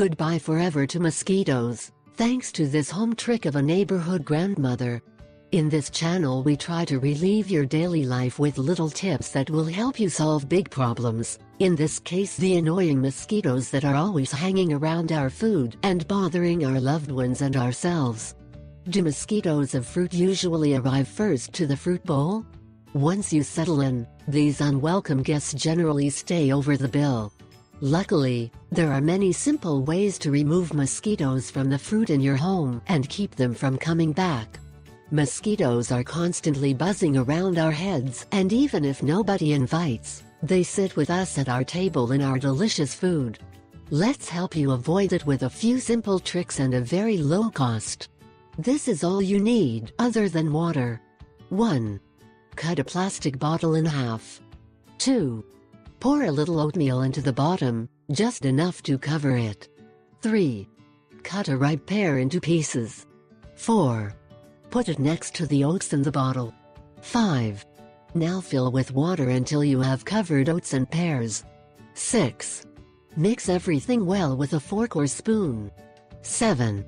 Goodbye forever to mosquitoes, thanks to this home trick of a neighborhood grandmother. In this channel we try to relieve your daily life with little tips that will help you solve big problems, in this case the annoying mosquitoes that are always hanging around our food and bothering our loved ones and ourselves. Do mosquitoes of fruit usually arrive first to the fruit bowl? Once you settle in, these unwelcome guests generally stay over the bill. Luckily, there are many simple ways to remove mosquitoes from the fruit in your home and keep them from coming back. Mosquitoes are constantly buzzing around our heads, and even if nobody invites, they sit with us at our table in our delicious food. Let's help you avoid it with a few simple tricks and a very low cost. This is all you need other than water. 1. Cut a plastic bottle in half. 2. Pour a little oatmeal into the bottom, just enough to cover it. 3. Cut a ripe pear into pieces. 4. Put it next to the oats in the bottle. 5. Now fill with water until you have covered oats and pears. 6. Mix everything well with a fork or spoon. 7.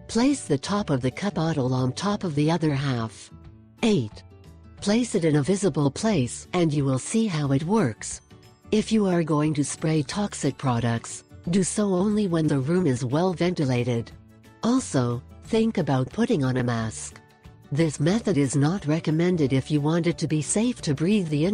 Place the top of the cut bottle on top of the other half. 8. Place it in a visible place and you will see how it works. If you are going to spray toxic products, do so only when the room is well ventilated. Also, think about putting on a mask. This method is not recommended if you want it to be safe to breathe the